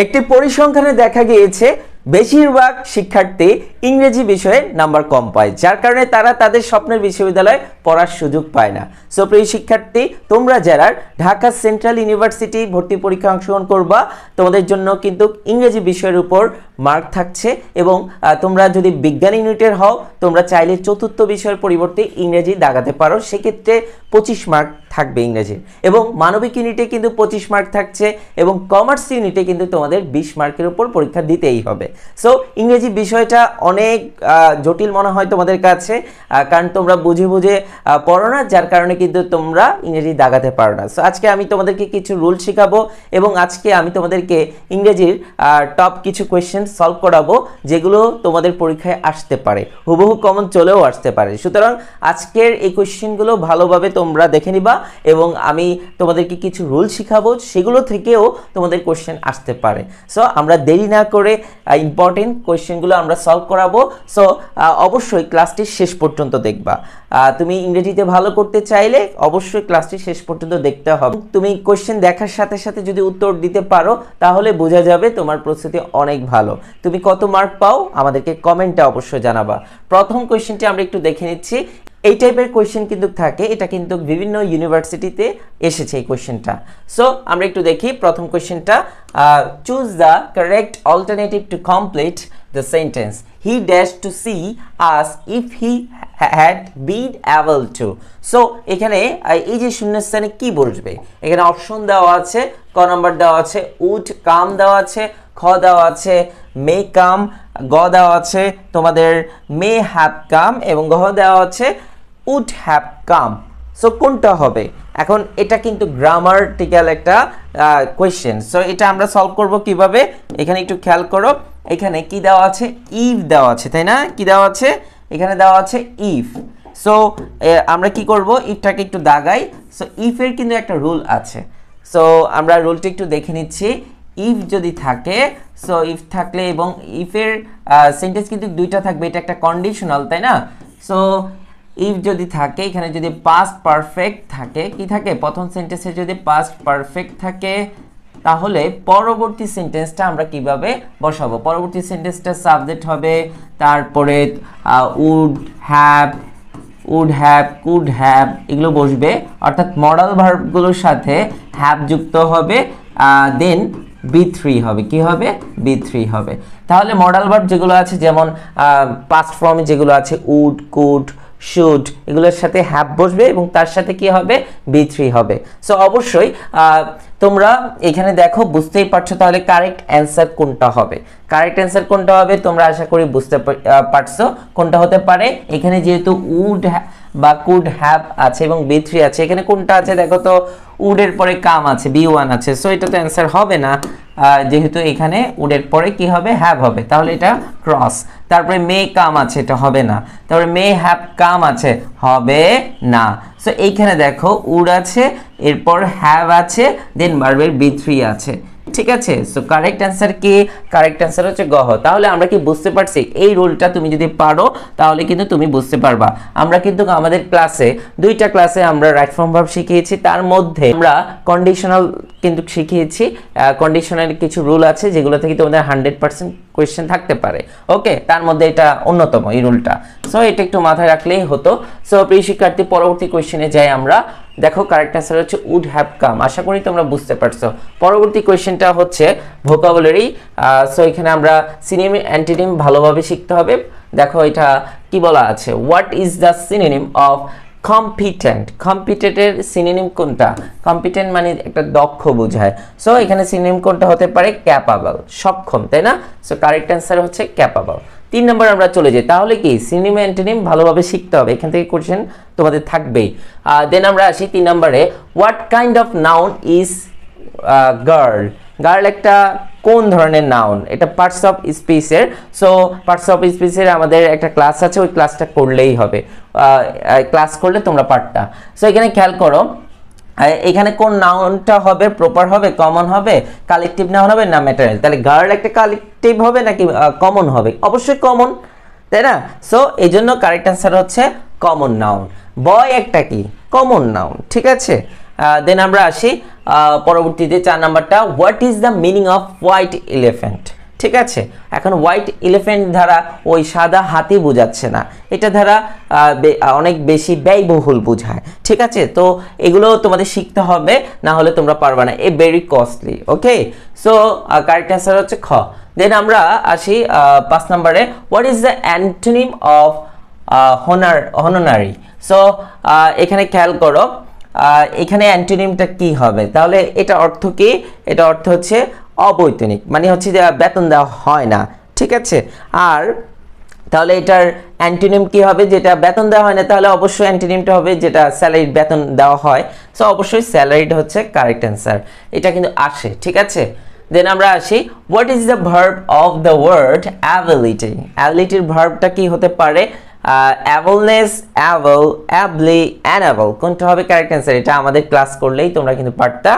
একটি পরিসংখ্যানে দেখা গিয়েছে বেশিরভাগ শিক্ষার্থী ইংরেজি বিষয়ে নাম্বার কম পায়, যার কারণে তারা তাদের স্বপ্নের বিশ্ববিদ্যালয়ে পড়ার সুযোগ পায় না। সো প্রিয় শিক্ষার্থী, তোমরা যারা ঢাকা সেন্ট্রাল ইউনিভার্সিটি ভর্তি পরীক্ষা অংশগ্রহণ করবা, তোমাদের জন্য কিন্তু ইংরেজি বিষয়ের উপর মার্ক থাকছে এবং তোমরা যদি বিজ্ঞান ইউনিটের হও, তোমরা চাইলে চতুর্থ বিষয়ের পরিবর্তে ইংরেজি দাগাতে পারো, সেক্ষেত্রে 25 মার্ক থাকবে ইংরেজি। এবং মানবিক ইউনিটে কিন্তু 25 মার্ক থাকছে এবং কমার্স ইউনিটে কিন্তু তোমাদের 20 মার্কের উপর পরীক্ষা দিতেই হবে। সো ইংরেজি বিষয়টা অনেক জটিল মনে হয় তোমাদের কাছে, কারণ তোমরা বুঝে বুঝে পড়ো না, যার কারণে কিন্তু তোমরা ইংরেজি দাগাতে পারো না। সো আজকে আমি তোমাদেরকে কিছু রুল শেখাবো এবং আজকে আমি তোমাদেরকে ইংরেজির টপ কিছু কোয়েশ্চেন সলভ করাবো, যেগুলো তোমাদের পরীক্ষায় আসতে পারে, হুবহু কমন চলেও আসতে পারে। সুতরাং আজকের এই কোয়েশ্চেনগুলো ভালোভাবে তোমরা দেখে নিবা এবং আমি তোমাদেরকে কিছু রুল শেখাবো, সেগুলো থেকেও তোমাদের কোয়েশ্চেন আসতে পারে। সো আমরা দেরি না করে ইম্পর্টেন্ট কোয়েশ্চেনগুলো আমরা সলভ করাবো। সো অবশ্যই ক্লাসটি শেষ পর্যন্ত দেখবা। তুমি ইংরেজিতে ভালো করতে চাইলে অবশ্যই ক্লাসটি শেষ পর্যন্ত দেখতে হবে। তুমি কোয়েশ্চেন দেখার সাথে সাথে যদি উত্তর দিতে পারো, তাহলে বোঝা যাবে তোমার প্রস্তুতি অনেক ভালো। তুমি কত মার্ক পাও আমাদেরকে কমেন্টে অবশ্যই জানাবা। প্রথম কোয়েশ্চেনটি আমরা একটু দেখে নিচ্ছি। এই টাইপের কোয়েশ্চেন কিন্তু থাকে, এটা কিন্তু বিভিন্ন ইউনিভার্সিটিতে এসেছে এই কোয়েশ্চেনটা। সো আমরা একটু দেখি প্রথম কোয়েশ্চেনটা। Choose the correct alternative to complete the sentence he dash to see us if he had been able to. So এখানে এই যে শূন্যস্থানে কি বসবে, এখানে অপশন দেওয়া আছে। ক নাম্বার দেওয়া আছে উড কাম দেওয়া আছে, খ দেওয়া আছে মে কাম, গ দেওয়া আছে তোমাদের মে হ্যাভ কাম এবং ঘ দেওয়া আছে উড হ্যাভ কাম। সো কোনটা হবে? এখন এটা কিন্তু গ্রামাটিক্যাল একটা কোয়েশ্চেন। সো এটা আমরা সলভ করব কিভাবে, এখানে একটু খেয়াল করো। এখানে কি দেওয়া আছে? ইফ দেওয়া আছে, তাই না? কি দেওয়া আছে? এখানে দেওয়া আছে ইফ। সো আমরা কি করব, ইফটাকে একটু দাগাই। সো ইফের কিন্তু একটা রুল আছে। সো আমরা রুলটা একটু দেখে নিচ্ছি। ইফ যদি থাকে, সো ইফ থাকলে এবং ইফের সেন্টেন্স কিন্তু দুইটা থাকবে, এটা একটা কন্ডিশনাল, তাই না? সো ইফ যদি থাকে, এখানে যদি পাস্ট পারফেক্ট থাকে, কি থাকে প্রথম সেন্টেন্সে যদি পাস্ট পারফেক্ট থাকে, তাহলে পরবর্তী সেন্টেন্সটা আমরা কিভাবে বসাবো? পরবর্তী সেন্টেন্সটা সাবজেক্ট হবে, তারপরে উড হ্যাভ, কুড হ্যাভ এগুলো বসবে, অর্থাৎ মডাল ভার্বগুলোর সাথে হ্যাভ যুক্ত হবে, দেন B3 হবে। কি হবে? B3 হবে। তাহলে মডাল ভার্ব যেগুলো আছে, যেমন পাস্ট ফর্মে যেগুলো আছে উড, কুড, শুড, এগুলোর সাথে হ্যাভ বসবে এবং তার সাথে কি হবে? B3 হবে। সো অবশ্যই তোমরা এখানে দেখো, বুঝতেই পারছো তাহলে কারেক্ট অ্যান্সার কোনটা হবে। কারেক্ট অ্যান্সার কোনটা হবে তোমরা আশা করি বুঝতে পারছো কোনটা হতে পারে। এখানে যেহেতু উড বা কুড হ্যাভ আছে এবং B3 আছে, এখানে কোনটা আছে দেখো তো? উডের পরে কাম আছে, B1 আছে। সো এটা তো অ্যান্সার হবে না, যেহেতু এখানে উডের পরে কি হবে? হ্যাভ হবে, তাহলে এটা ক্রস। তারপরে মে কাম আছে, এটা হবে না। তারপরে মে হ্যাভ কাম আছে, হবে না। সো এইখানে দেখো উড আছে, এরপর হ্যাভ আছে, দেন ভার্বের B3 আছে। ঠিক আছে? সো কারেক্ট অ্যান্সার কি? কারেক্ট অ্যান্সার হচ্ছে গ। তাহলে আমরা কি বুঝতে পারছি? এই রুলটা তুমি যদি পারো তাহলে কিন্তু তুমি বুঝতে পারবা। আমরা কিন্তু আমাদের ক্লাসে দুইটা ক্লাসে আমরা রাইট ফর্ম ভার্ব শিখিয়েছি, তার মধ্যে আমরা কন্ডিশনাল কিন্তু শিখিয়েছি। কন্ডিশনাল কিছু রুল আছে যেগুলো থেকে তোমাদের 100% কোয়েশ্চেন থাকতে পারে। ওকে, তার মধ্যে এটা অন্যতম এই রুলটা। সো এটা একটু মাথায় রাখলেই হতো। সো প্রিয় শিক্ষার্থী, পরবর্তী কোয়েশ্চেনে যাই আমরা। দেখো কারেক্ট অ্যান্সার হচ্ছে উড হ্যাভ কাম। আশা করি তোমরা বুঝতে পারছো। পরবর্তী কোয়েশ্চেনটা হচ্ছে ভোকাবুলারি। সো এখানে আমরা সিনোনিম অ্যান্টোনিম ভালোভাবে শিখতে হবে। দেখো এটা কি বলা আছে, what is the synonym of competent. কম্পিটেন্টের সিনোনিম কোনটা? কম্পিটেন্ট মানে একটা দক্ষ বোঝায়। সো এখানে সিনোনিম কোনটা হতে পারে? ক্যাপাবল, সক্ষম, তাই না? সো কারেক্ট অ্যান্সার হচ্ছে ক্যাপাবল। 3 নম্বর আমরা চলে যাই। তাহলে কি সিনোনিম অ্যান্টোনিম ভালোভাবে শিখতে হবে, এখান থেকে কোশ্চেন তোমাদের থাকবেই। দেন আমরা আসি 3 নম্বরে, what kind of noun is girl. Girl একটা কোন ধরনের নাউন? এটা পার্টস অফ স্পিচের। সো পার্টস অফ স্পিচের আমাদের একটা ক্লাস আছে, ওই ক্লাসটা করলেই হবে। ক্লাস করলে তোমরা পারতা। সো এখানে খেয়াল করো, এখানে কোন নাউনটা হবে? প্রপার হবে, কমন হবে, কালেকটিভ নাউন হবে না ম্যাটেরিয়াল? তাহলে গার্ল একটা কালেকটিভ হবে নাকি কমন হবে? অবশ্যই কমন, তাই না? সো এই জন্য কারেক্ট অ্যান্সার হচ্ছে কমন নাউন। বয় একটা কি? Common noun. ঠিক আছে? দেন আমরা আসি পরবর্তীতে 4 নাম্বারটা, what is the meaning off white elephant. ঠিক আছে, এখন হোয়াইট এলিফ্যান্ট দ্বারা ওই সাদা হাতি বোঝাচ্ছে না, এটা দ্বারা অনেক বেশি ব্যয়বহুল বোঝায়। ঠিক আছে, তো এগুলো তোমাদের শিখতে হবে, না হলে তোমরা পারবে না, a very costly. Okay, so correct answer হচ্ছে খ। দেন আমরা আসি 5 নম্বরে, what is the antonym of হনারি। So এখানে খেয়াল করো, এখানে অ্যান্টোনিমটা কি হবে, তাহলে এটা অর্থ কি, এটা অর্থ হচ্ছে অবৈতনিক, মানে হচ্ছে যে বেতন দেওয়া হয় না। ঠিক আছে, আর তাহলে এটার অ্যান্টোনিম কি হবে, যেটা বেতন দেওয়া হয় না, তাহলে অবশ্যই অ্যান্টোনিমটা হবে যেটা স্যালারিড, বেতন দেওয়া হয়। সো অবশ্যই স্যালারিড হচ্ছে কারেক্ট অ্যান্সার, এটা কিন্তু আসে। ঠিক আছে, দেন আমরা আসি, what is the verb of the word ability. অ্যাবিলিটির ভার্বটা কি হতে পারে, অ্যাবলনেস, অ্যাবল, অ্যাবলি, অ্যানাবল, কোনটা হবে কারেক্ট অ্যান্সার, এটা আমাদের ক্লাস করলেই তোমরা কিন্তু পারতা।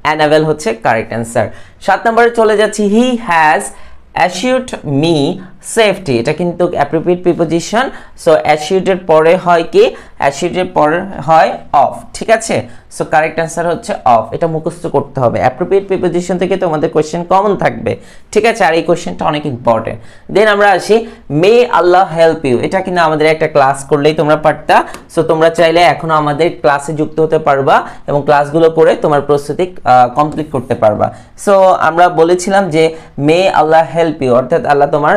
অ্যানাবেল হচ্ছে কারেক্ট অ্যান্সার। 7 নম্বরে চলে যাচ্ছি, he has assured me safety, এটা কিন্তু অ্যাপ্রোপ্রিয়েট প্রিপোজিশন। সো অ্যাসিউরডের পরে হয় কি, অ্যাসিউরডের পরে হয় অফ। ঠিক আছে, সো কারেক্ট অ্যান্সার হচ্ছে অফ, এটা মুখস্থ করতে হবে, অ্যাপ্রোপ্রিয়েট প্রিপোজিশন থেকে তোমাদের কোয়েশ্চেন কমন থাকবে। ঠিক আছে, আর এই কোয়েশ্চেনটা অনেক ইম্পর্টেন্ট। দেন আমরা আসি, মে আল্লাহ হেল্প ইউ, এটা কিন্তু আমাদের একটা ক্লাস করলেই তোমরা পারতা। সো তোমরা চাইলে এখনো আমাদের ক্লাসে যুক্ত হতে পারবা এবং ক্লাসগুলো করে তোমার প্রস্তুতি কমপ্লিট করতে পারবা। সো আমরা বলেছিলাম যে মে আল্লাহ হেল্প ইউ, অর্থাৎ আল্লাহ তোমার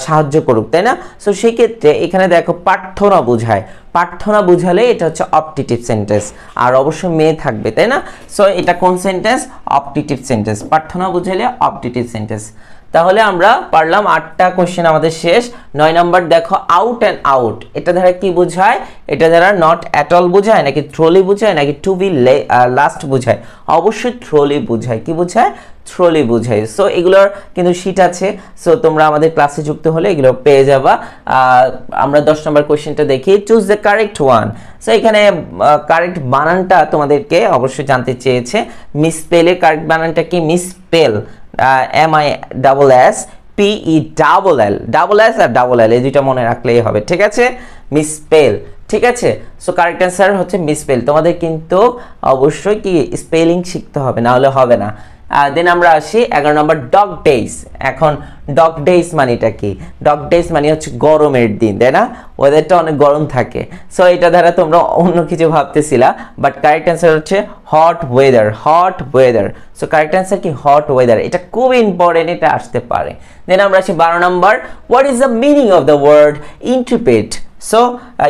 সাহায্য করুক, তাই না? সো সেই ক্ষেত্রে এখানে দেখো প্রার্থনা বোঝায়, প্রার্থনা বুঝালে এটা হচ্ছে অপটিটিভ সেন্টেন্স, আর অবশ্যই মে থাকবে, তাই না? সো এটা কোন সেন্টেন্স, অপটিটিভ সেন্টেন্স, প্রার্থনা বুঝাইলে অপটিটিভ সেন্টেন্স। তাহলে আমরা পারলাম 8টা কোশ্চেন আমাদের শেষ। 9 নাম্বার দেখো, আউট অ্যান্ড আউট, এটা দ্বারা কি বোঝায়, এটা দ্বারা নট অ্যাট অল বোঝায়, নাকি থ্রোলি বোঝায়, নাকি টু বি লাস্ট বোঝায়? অবশ্যই থ্রোলি বোঝায়। কি বোঝায়? থ্রোলি বোঝায়। সো এগুলোর কিন্তু শীট আছে, সো তোমরা আমাদের ক্লাসে যুক্ত হলে এগুলো পেয়ে যাবা। আমরা 10 নম্বর কোশ্চেনটা দেখি, choose the correct one. So এখানে কারেক্ট বানানটা তোমাদেরকে অবশ্যই জানতে চেয়েছে। মিসস্পেলের কারেক্ট বানানটা কি? Misspell, MISS PE double L, double S আর ডাবল এল, এই দুইটা মনে রাখলেই হবে। ঠিক আছে, মিসস্পেল। ঠিক আছে, সো কারেক্ট অ্যান্সার হচ্ছে মিসস্পেল। তোমাদের কিন্তু অবশ্যই কি স্পেলিং শিখতে হবে, না হলে হবে না। দেন আমরা আসি 11 নম্বর, ডগ ডেইজ। এখন ডগ ডেইজ মানেটা কি? ডগ ডেইজ মানে হচ্ছে গরমের দিন, তাই না? ওয়েদারটা অনেক গরম থাকে। সো এটা দ্বারা তোমরা অন্য কিছু ভাবতেছিলা, বাট কারেক্ট অ্যান্সার হচ্ছে hot weather, hot weather. So correct answer কি? Hot weather. এটা খুব ইম্পর্টেন্ট, এটা আসতে পারে। দেন আমরা আসি 12 নম্বর, what is the meaning of the word intrepid. So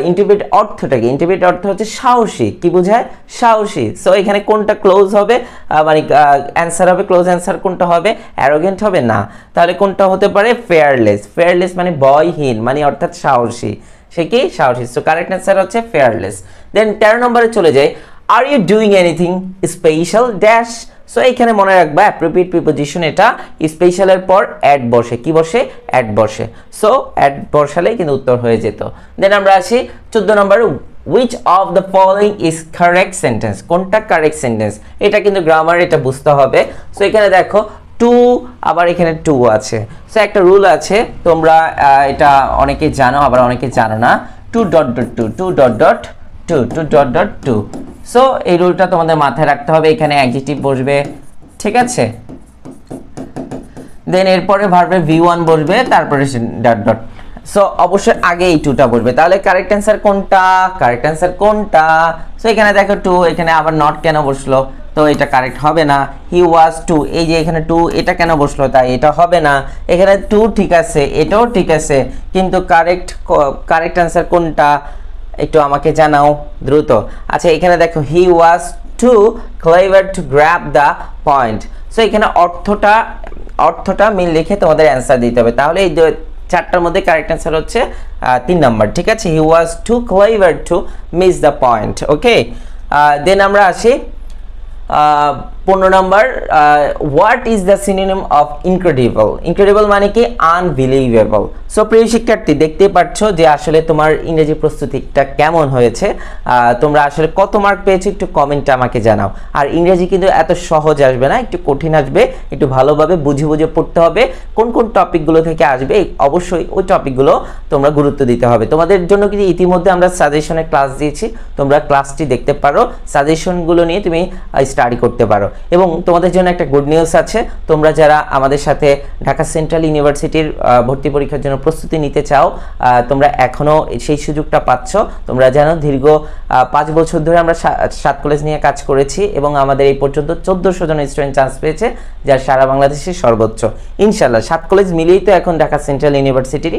intrepid অর্থটা কি? ইন্ট্রিপেট অর্থ হচ্ছে সাহসী। কি বোঝায়? সাহসী। সো এখানে কোনটা ক্লোজ হবে, মানে অ্যান্সার হবে, ক্লোজ অ্যান্সার কোনটা হবে? অ্যারোগেন্ট হবে না, তাহলে কোনটা হতে পারে? ফেয়ারলেস। ফেয়ারলেস মানে ভয়হীন, মানে অর্থাৎ সাহসী। সে কি? সাহসী। সো কারেক্ট অ্যান্সার হচ্ছে ফেয়ারলেস। দেন 13 নম্বরে চলে যায়, are you doing anything special dash. So এইখানে মনে রাখবা অ্যাপ্রোপ্রিয়েট প্রিপোজিশন, এটা স্পেশালের পর অ্যাড বসে। কি বসে? অ্যাড বসে। সো অ্যাড বসালে কিন্তু উত্তর হয়ে যেত। দেন আমরা আসি 14 নম্বর, which of the following is correct sentence? কোনটা কারেক্ট সেন্টেন্স? এটা কিন্তু গ্রামার, এটা বুঝতে হবে। সো এখানে দেখো টু, আবার এখানে টু আছে। সো একটা রুল আছে, তোমরা এটা অনেকে জানো, আবার অনেকে জানো না। Two dot dot two, two dot dot two, two dot dot two. So এই রুলটা তোমাদের মাথায় রাখতে হবে। এখানে অ্যাডজেক্টিভ বসবে, ঠিক আছে? দেন এরপরে ভার্বের V1 বসবে, তারপরে ডট ডট। সো অবশ্যই আগে এই টুটা বসবে। তাহলে কারেক্ট অ্যান্সার কোনটা? কারেক্ট অ্যান্সার কোনটা? সো এখানে দেখো টু, এখানে আবার নট কেন বসলো? তো এটা কারেক্ট হবে না। হি ওয়াজ টু, এই যে এখানে টু, এটা কেন বসলো? তাই এটা হবে না। এখানে টু ঠিক আছে, এটাও ঠিক আছে, কিন্তু কারেক্ট অ্যান্সার কোনটা একটু আমাকে জানাও দ্রুত। আচ্ছা, এখানে দেখো he was too clever to grab the point. So এখানে অর্থটা মিল লিখে তোমাদের অ্যান্সার দিতে হবে। তাহলে এই 4টার মধ্যে কারেক্ট অ্যান্সার হচ্ছে 3 নাম্বার। ঠিক আছে, he was too clever to miss the point. Okay, then আমরা আসি 15 number, what is the synonym of incredible? Incredible মানে কি? আনবিলিভেবল। সো প্রিয় শিক্ষার্থী, দেখতেই পাচ্ছ যে আসলে তোমার ইংরেজি প্রস্তুতিটা কেমন হয়েছে, তোমরা আসলে কত মার্ক পেয়েছো একটু কমেন্টে আমাকে জানাও। আর ইংরেজি কিন্তু এত সহজ আসবে না, একটু কঠিন আসবে, একটু ভালোভাবে বুঝে বুঝে পড়তে হবে। কোন কোন টপিকগুলো থেকে আসবে অবশ্যই ওই টপিকগুলো তোমরা গুরুত্ব দিতে হবে। তোমাদের জন্য কিন্তু ইতিমধ্যে আমরা সাজেশনের ক্লাস দিয়েছি, তোমরা ক্লাসটি দেখতে পারো, সাজেশনগুলো নিয়ে তুমি স্টাডি করতে পারো। এবং তোমাদের জন্য একটা গুড নিউজ আছে, তোমরা যারা আমাদের সাথে ঢাকা সেন্ট্রাল ইউনিভার্সিটির ভর্তি পরীক্ষার জন্য প্রস্তুতি নিতে চাও, তোমরা এখনও সেই সুযোগটা পাচ্ছ। তোমরা জানো দীর্ঘ 5 বছর ধরে আমরা 7 কলেজ নিয়ে কাজ করেছি এবং আমাদের এই পর্যন্ত 1400 জন স্টুডেন্ট চান্স পেয়েছে, যার সারা বাংলাদেশের সর্বোচ্চ। ইনশাল্লাহ 7 কলেজ মিলেই তো এখন ঢাকা সেন্ট্রাল ইউনিভার্সিটির,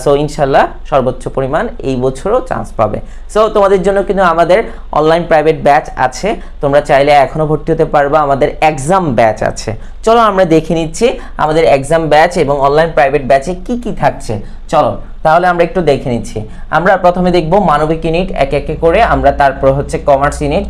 সো ইনশাল্লাহ সর্বোচ্চ পরিমাণ এই বছরও চান্স পাবে। সো তোমাদের জন্য কিন্তু আমাদের অনলাইন প্রাইভেট ব্যাচ আছে, তোমরা চাইলে এখনও ভর্তি হতে পারবা। আমাদের এক্সাম ব্যাচ আছে, চলো আমরা দেখে নিচ্ছি আমাদের এক্সাম ব্যাচ এবং অনলাইন প্রাইভেট ব্যাচে কি কি থাকছে। চলো তাহলে আমরা একটু দেখে নিচ্ছি। আমরা প্রথমে দেখব মানবিক ইউনিট এক এক করে, আমরা তারপর হচ্ছে কমার্স ইউনিট,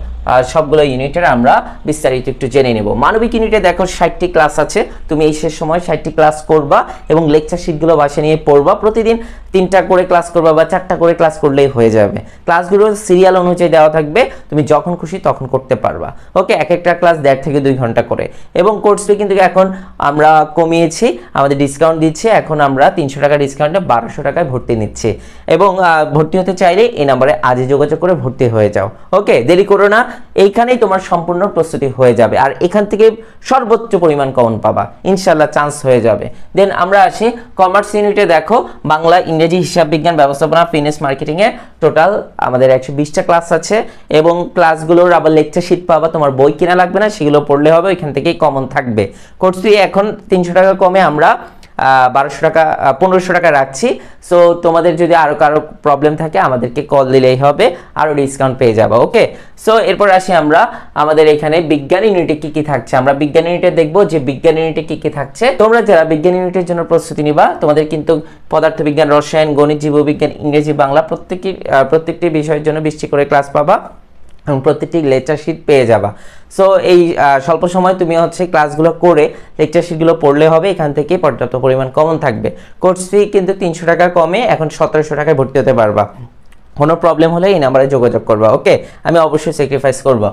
সবগুলো ইউনিটের আমরা বিস্তারিত একটু জেনে নেব। মানবিক ইউনিটে দেখো 60টি ক্লাস আছে, তুমি এই শেষ সময় 60টি ক্লাস করবা এবং লেকচার শিটগুলো বাসা নিয়ে পড়বা। প্রতিদিন 3টা করে ক্লাস করবা বা 4টা করে ক্লাস করলেই হয়ে যাবে। ক্লাসগুলো সিরিয়াল অনুযায়ী দেওয়া থাকবে, তুমি যখন খুশি তখন করতে পারবা। ওকে, এক একটা ক্লাস 1.5 থেকে 2 ঘন্টা করে। এবং কোর্স ফি কিন্তু এখন আমরা কমিয়েছি, আমাদের ডিসকাউন্ট দিচ্ছে, এখন আমরা 300 টাকা ডিসকাউন্টে 1200 টাকায় ভর্তি নিচ্ছি। এবং ভর্তি হতে চাইলে এই নাম্বারে আজই যোগাযোগ করে ভর্তি হয়ে যাও। ওকে, দেরি করো না, এইখানেই তোমার সম্পূর্ণ প্রস্তুতি হয়ে যাবে আর এখান থেকে সর্বোচ্চ পরিমাণ কমন পাবা, ইনশাল্লাহ চান্স হয়ে যাবে। দেন আমরা আসি কমার্স ইউনিটে। দেখো বাংলা, ইংরেজি, হিসাব বিজ্ঞান, ব্যবস্থাপনা, ফিনান্স, মার্কেটিং এ টোটাল আমাদের 120টা ক্লাস আছে এবং ক্লাসগুলোর আবার লেকচার শিট পাবা, তোমার বই কিনা লাগবে না, সেগুলো পড়লে হবে, এখান থেকেই কমন থাকবে। কোর্স ফি এখন 300 টাকা কমে আমরা 1200 টাকা 1500 টাকা রাখছি। সো তোমাদের যদি আরো কারো প্রবলেম থাকে আমাদেরকে কল দিলেই হবে, আরো ডিসকাউন্ট পেয়ে যাবে। ওকে, সো এরপর আসি আমরা আমাদের এখানে বিজ্ঞান ইউনিটে কি কি থাকছে। আমরা বিজ্ঞান ইউনিটে দেখবো যে বিজ্ঞান ইউনিটে কি কি থাকছে। তোমরা যারা বিজ্ঞান ইউনিটের জন্য প্রস্তুতি নিবা, তোমাদের কিন্তু পদার্থবিজ্ঞান, রসায়ন, গণিত, জীববিজ্ঞান, ইংরেজি, বাংলা প্রত্যেকটি বিষয়ের জন্য 20টি করে ক্লাস পাবা এবং প্রত্যেকটি লেকচার শিট পেয়ে যাবা। সো এই স্বল্প সময় তুমি হচ্ছে ক্লাসগুলো করে লেকচার শিটগুলো পড়লে হবে, এখান থেকে পর্যাপ্ত পরিমাণ কমন থাকবে। কোর্স ফি কিন্তু 300 টাকা কমে এখন 1700 টাকায় ভর্তি হতে পারবা। কোনো প্রবলেম হলে এই নাম্বারে যোগাযোগ করবা। ওকে, আমি অবশ্যই স্যাক্রিফাইস করব।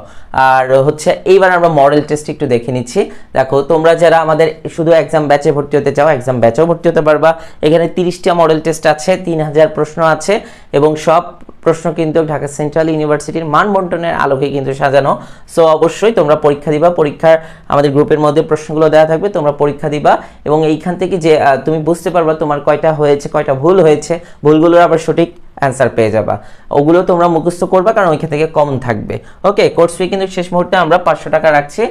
আর হচ্ছে এইবার আমরা মডেল টেস্ট একটু দেখে নিচ্ছি। দেখো তোমরা যারা আমাদের শুধু এক্সাম ব্যাচে ভর্তি হতে চাও, এক্সাম ব্যাচেও ভর্তি হতে পারবা। এখানে 30টা মডেল টেস্ট আছে, 3000 প্রশ্ন আছে এবং সব প্রশ্ন কিন্তু ঢাকা সেন্ট্রাল ইউনিভার্সিটির মান বন্টনের আলোকে কিন্তু সাজানো। সো অবশ্যই তোমরা পরীক্ষা দিবা, পরীক্ষার আমাদের গ্রুপের মধ্যে প্রশ্নগুলো দেওয়া থাকবে, তোমরা পরীক্ষা দিবা এবং এইখান থেকে যে তুমি বুঝতে পারবা তোমার কয়টা হয়েছে, কয়টা ভুল হয়েছে, ভুলগুলোর আবার সঠিক অ্যান্সার পেয়ে যাবা। ওগুলো তোমরা মুখস্থ করবা কারণ ওইখান থেকে কমন থাকবে। ওকে, কোর্স ফি কিন্তু শেষ মুহূর্তে আমরা 500 টাকা রাখছি,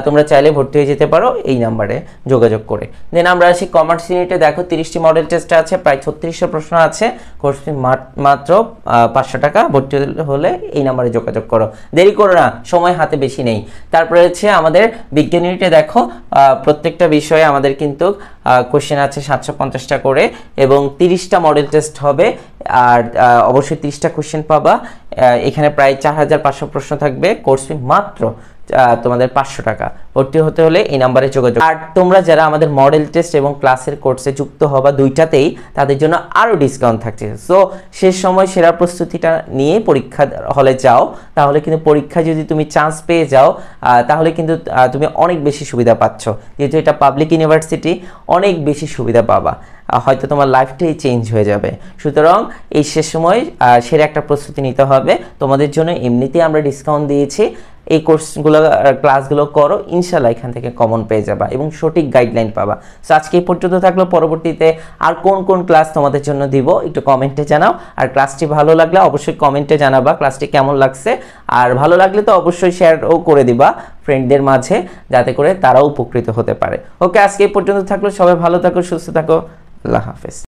তোমরা চাইলে ভর্তি হয়ে যেতে পারো এই নাম্বারে যোগাযোগ করে। দেন আমরা আসি কমার্স ইউনিটে। দেখো 30টি মডেল টেস্ট আছে, প্রায় 3600 প্রশ্ন আছে, কোর্স ফি মাত্র 500 টাকা। ভর্তি হলে এই নাম্বারে যোগাযোগ করো, দেরি করো না, সময় হাতে বেশি নেই। তারপরে হচ্ছে আমাদের বিজ্ঞান ইউনিটে দেখো প্রত্যেকটা বিষয়ে আমাদের কিন্তু কোশ্চেন আছে 750টা করে এবং 30টা মডেল টেস্ট হবে আর অবশ্যই 30টা কোশ্চেন পাবা। এখানে প্রায় 4500 প্রশ্ন থাকবে, কোর্স ফি মাত্র তোমাদের 500 টাকা। ভর্তি হতে হলে এই নাম্বারে যোগাযোগ। আর তোমরা যারা আমাদের মডেল টেস্ট এবং ক্লাসের কোর্সে যুক্ত হবা দুইটাতেই, তাদের জন্য আরো ডিসকাউন্ট থাকছে। সো শেষ সময় সেরা প্রস্তুতিটা নিয়ে পরীক্ষা হলে যাও, তাহলে কিন্তু পরীক্ষায় যদি তুমি চান্স পেয়ে যাও তাহলে কিন্তু তুমি অনেক বেশি সুবিধা পাচ্ছ। যেহেতু এটা পাবলিক ইউনিভার্সিটি, অনেক বেশি সুবিধা পাবা, হয়তো তোমার লাইফটাই চেঞ্জ হয়ে যাবে। সুতরাং এই শেষ সময় সেরা একটা প্রস্তুতি নিতে হবে। তোমাদের জন্য এমনিতেই আমরা ডিসকাউন্ট দিয়েছি, এই কোর্সগুলো ক্লাসগুলো করো, ইনশাল্লাহ এখান থেকে কমন পেয়ে যাবা এবং সঠিক গাইডলাইন পাবা। সো আজকে এই পর্যন্ত থাকলো, পরবর্তীতে আর কোন কোন ক্লাস তোমাদের জন্য দিব একটু কমেন্টে জানাও। আর ক্লাসটি ভালো লাগলে অবশ্যই কমেন্টে জানাবা ক্লাসটি কেমন লাগছে, আর ভালো লাগলে তো অবশ্যই শেয়ারও করে দিবা ফ্রেন্ডদের মাঝে, যাতে করে তারাও উপকৃত হতে পারে। ওকে, আজকে এই পর্যন্ত থাকলো, সবাই ভালো থাকো, সুস্থ থাকো, আল্লাহ হাফেজ।